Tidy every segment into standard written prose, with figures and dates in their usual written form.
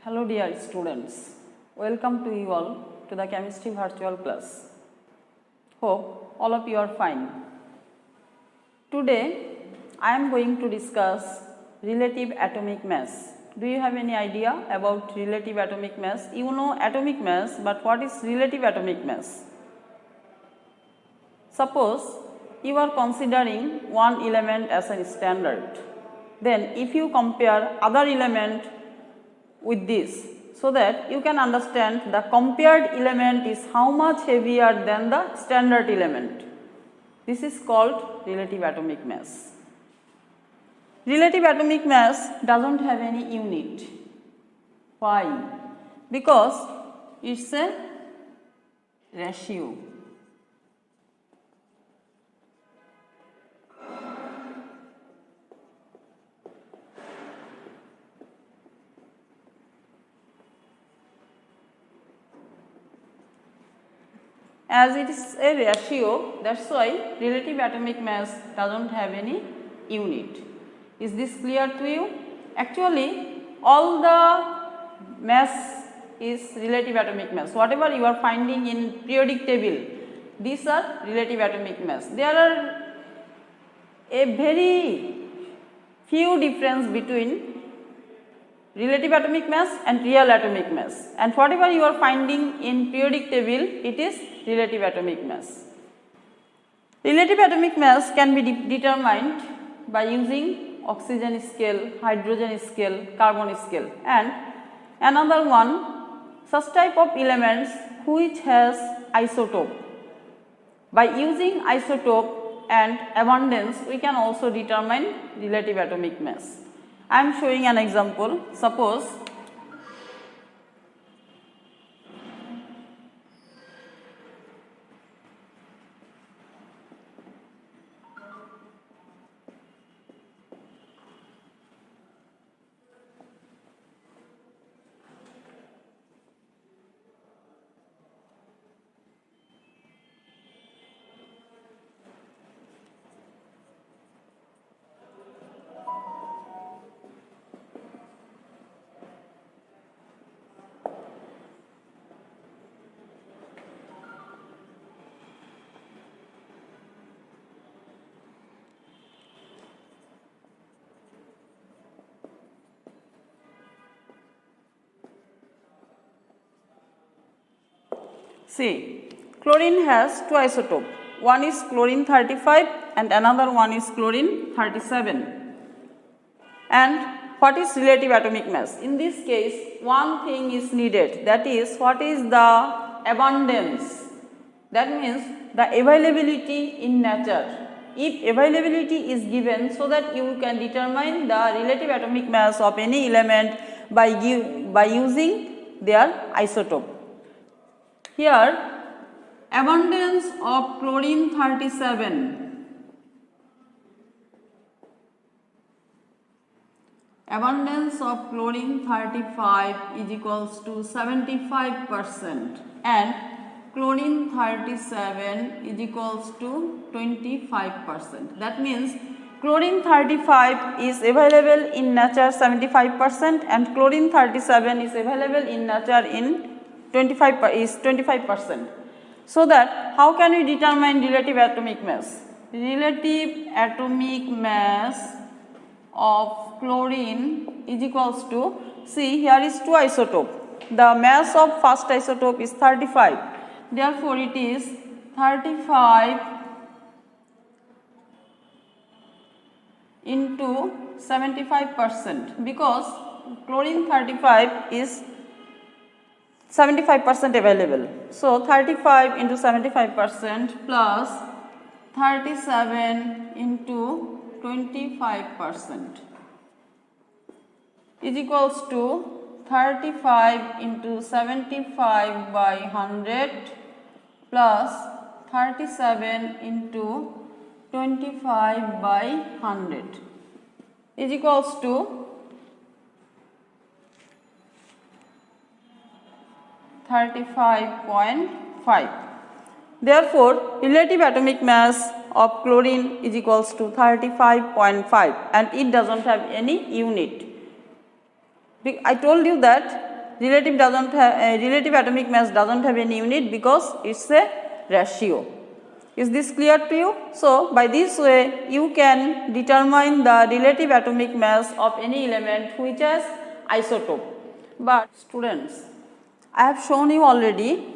Hello dear students, welcome to you all to the chemistry virtual class. Hope all of you are fine. Today I am going to discuss relative atomic mass. Do you have any idea about relative atomic mass? You know atomic mass, but what is relative atomic mass? Suppose you are considering one element as a standard. Then if you compare other element with this, so that you can understand the compared element is how much heavier than the standard element. This is called relative atomic mass. Relative atomic mass does not have any unit. Why? Because it is a ratio. As it is a ratio, that is why relative atomic mass does not have any unit. Is this clear to you? Actually, all the mass is relative atomic mass. Whatever you are finding in periodic table, these are relative atomic mass. There are a very few difference between relative atomic mass and real atomic mass, and whatever you are finding in periodic table, it is relative atomic mass. Relative atomic mass can be determined by using oxygen scale, hydrogen scale, carbon scale, and another one, such type of elements which has isotope. By using isotope and abundance, we can also determine relative atomic mass. I am showing an example. Suppose see, chlorine has two isotopes. One is chlorine 35 and another one is chlorine 37. And what is relative atomic mass? In this case, one thing is needed, that is, what is the abundance? That means the availability in nature. If availability is given, so that you can determine the relative atomic mass of any element by using their isotope. Here, abundance of chlorine 37, abundance of chlorine 35 is equals to 75% and chlorine 37 is equals to 25%. That means chlorine 35 is available in nature 75% and chlorine 37 is available in nature in 25%. So that how can we determine relative atomic mass? Relative atomic mass of chlorine is equals to, see, here is two isotope. The mass of first isotope is 35. Therefore, it is 35 into 75%, because chlorine 35 is 75% available. So 35 into 75% plus 37 into 25% is equals to 35 into 75 by 100 plus 37 into 25 by 100 is equals to 35.5. Therefore, relative atomic mass of chlorine is equals to 35.5 and it does not have any unit. I told you that relative atomic mass doesn't have any unit because it's a ratio. Is this clear to you? So by this way you can determine the relative atomic mass of any element which has isotope. But students, I have shown you already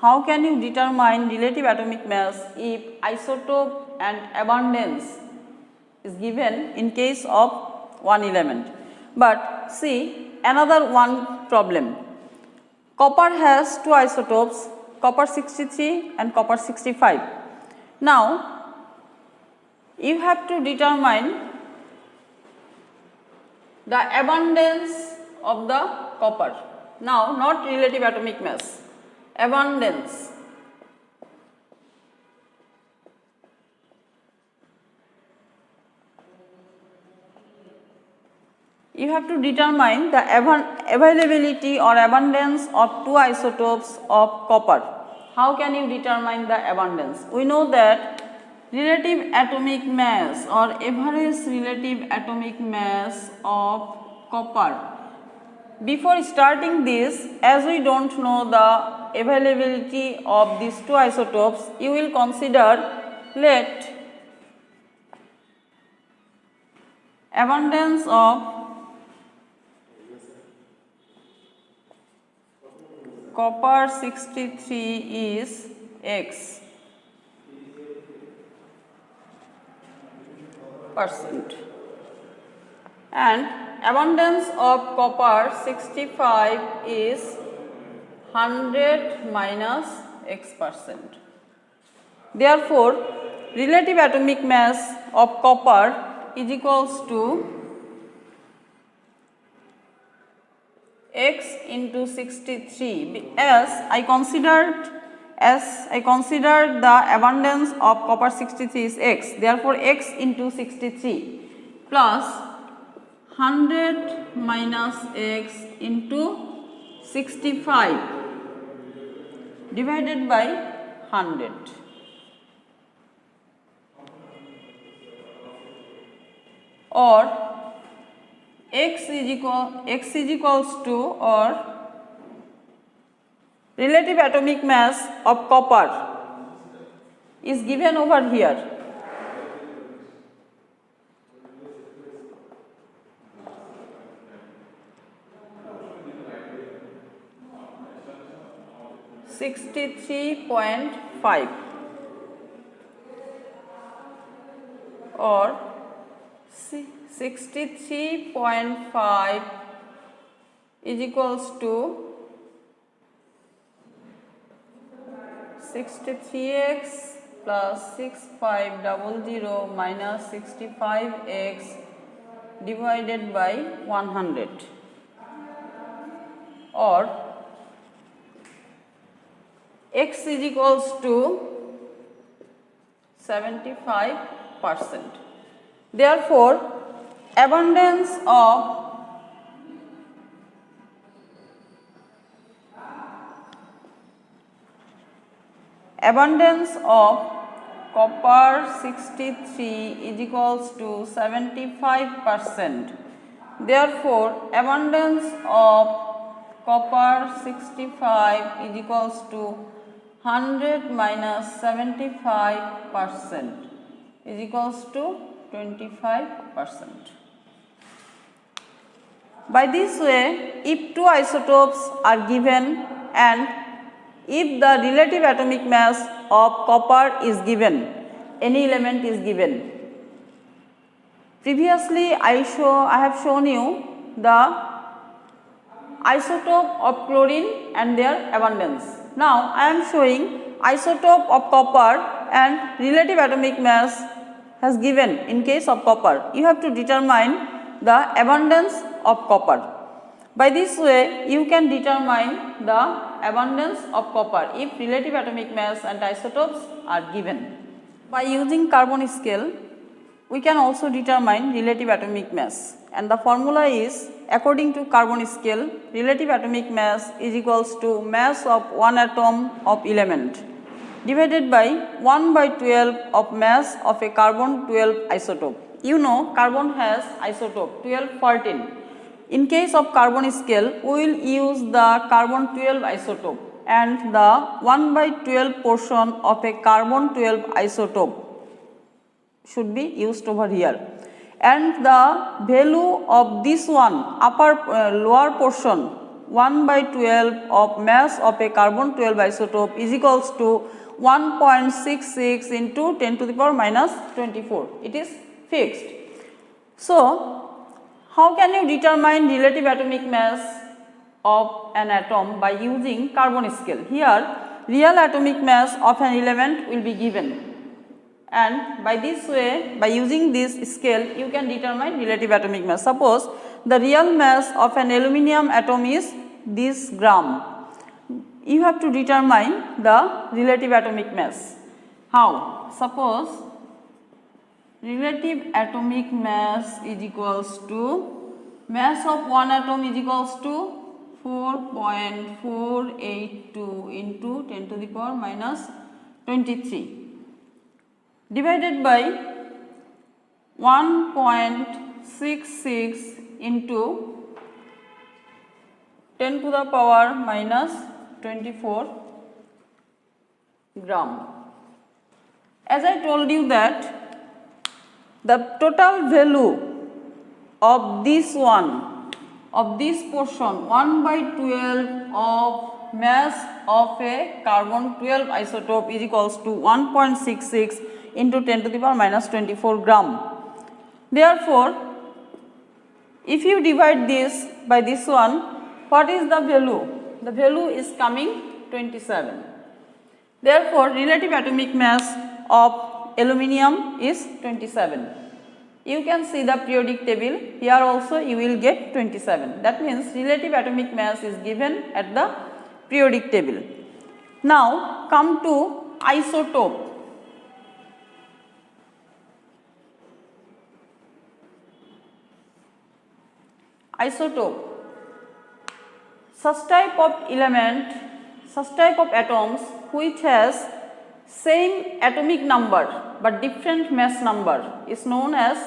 how can you determine relative atomic mass if isotope and abundance is given in case of one element. But see another one problem. Copper has two isotopes, copper 63 and copper 65. Now you have to determine the abundance of the copper. Now not relative atomic mass, abundance. You have to determine the availability or abundance of two isotopes of copper. How can you determine the abundance? We know that relative atomic mass or average relative atomic mass of copper. Before starting this, as we don't know the availability of these two isotopes, you will consider let abundance of copper 63 is X percent and abundance of copper 65 is 100 minus X percent. Therefore, relative atomic mass of copper is equals to X into 63 as I considered the abundance of copper 63 is X. Therefore, X into 63 plus 100 minus X into 65 divided by 100. Or X is equals to or relative atomic mass of copper is given over here. (63.5) or 63.5 is equals to 63x plus 6500 minus 65x divided by 100 or x is equals to 75%. Therefore, abundance of copper 63 is equals to 75%. Therefore, abundance of copper 65 is equals to 100 minus 75% is equals to 25%. By this way, if two isotopes are given and if the relative atomic mass of copper is given, any element is given. Previously, I have shown you the isotope of chlorine and their abundance. Now, I am showing isotope of copper and relative atomic mass has given in case of copper. You have to determine the abundance of copper. By this way, you can determine the abundance of copper if relative atomic mass and isotopes are given. By using carbon scale, we can also determine relative atomic mass, and the formula is according to carbon scale, relative atomic mass is equals to mass of one atom of element divided by 1/12 of mass of a carbon 12 isotope. You know carbon has isotope 12, 14. In case of carbon scale, we will use the carbon 12 isotope, and the 1/12 portion of a carbon 12 isotope should be used over here, and the value of this one lower portion 1/12 of mass of a carbon 12 isotope is equals to 1.66 into 10 to the power minus 24. It is fixed. So, how can you determine relative atomic mass of an atom by using carbon scale? Here, real atomic mass of an element will be given, and by this way, by using this scale, you can determine relative atomic mass. Suppose the real mass of an aluminium atom is this gram. You have to determine the relative atomic mass. How? Suppose relative atomic mass is equals to mass of one atom is equals to 4.482 into 10 to the power minus 23 divided by 1.66 into 10 to the power minus 24 gram. As I told you that the total value of this one, of this portion 1/12 of mass of a carbon 12 isotope is equals to 1.66 into 10 to the power minus 24 gram. Therefore, if you divide this by this one, what is the value? The value is coming 27. Therefore, relative atomic mass of aluminium is 27. You can see the periodic table. Here also you will get 27. That means relative atomic mass is given at the periodic table. Now come to isotope. Isotope. Such type of element, such type of atoms which has same atomic number but different mass number is known as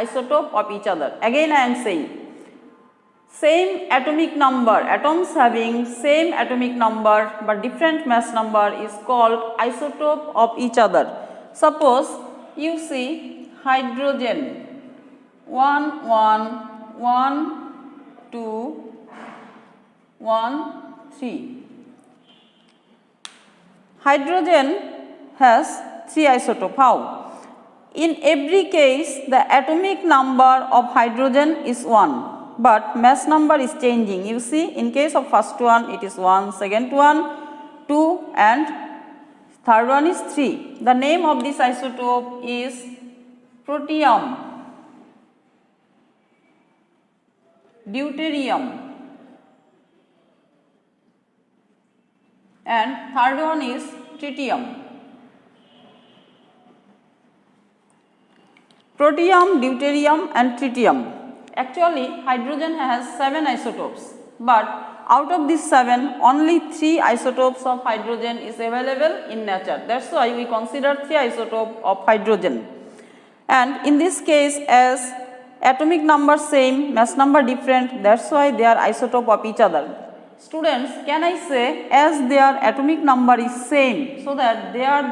isotope of each other. Again I am saying, same atomic number, atoms having same atomic number but different mass number is called isotope of each other. Suppose you see hydrogen 1 1 1 2 1 3. Hydrogen has 3 isotopes. How? In every case, the atomic number of hydrogen is 1, but mass number is changing. You see, in case of first one, it is 1, second one, 2, and third one is 3. The name of this isotope is protium, deuterium, and third one is tritium. Protium, deuterium and tritium. Actually, hydrogen has 7 isotopes, but out of these 7, only 3 isotopes of hydrogen is available in nature. That's why we consider 3 isotopes of hydrogen. And in this case, as atomic number same, mass number different, that's why they are isotope of each other. Students, can I say as their atomic number is same, so that they are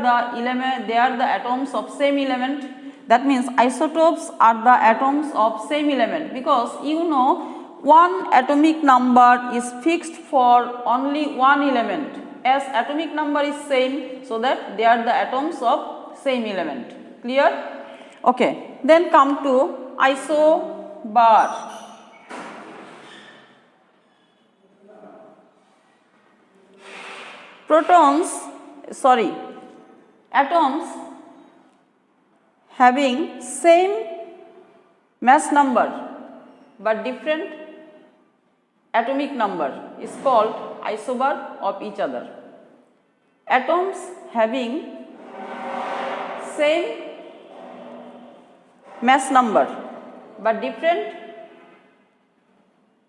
the atoms of same element? That means isotopes are the atoms of same element, because you know one atomic number is fixed for only one element. As atomic number is same, so that they are the atoms of same element. Clear? Okay. Then come to isobar. Atoms having same mass number but different atomic number is called isobar of each other. Atoms having same mass number but different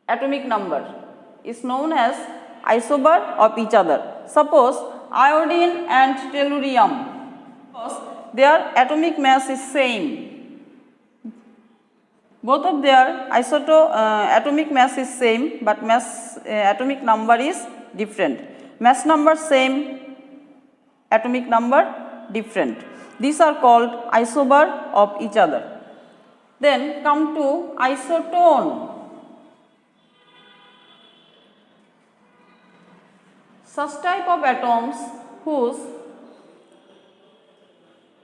atomic number is known as isobar of each other. Suppose iodine and tellurium, their atomic mass is same Both of their atomic mass is same, but atomic number is different. Mass number same, atomic number different. These are called isobar of each other. Then come to isotone. Such type of atoms whose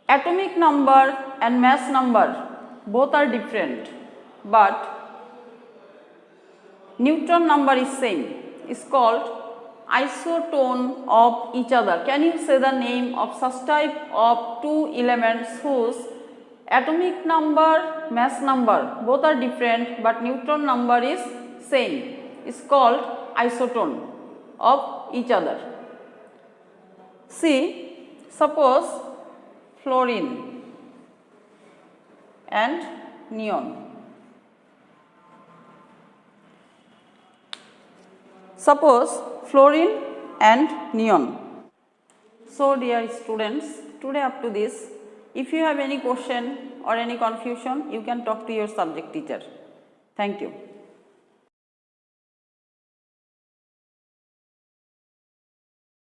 atomic number and mass number both are different, but neutron number is same, is called isotone of each other. Can you say the name of such type of two elements whose atomic number, mass number both are different, but neutron number is same, is called isotone of each other? See, suppose fluorine and neon. Suppose fluorine and neon. So dear students, today up to this, if you have any question or any confusion, you can talk to your subject teacher. Thank you.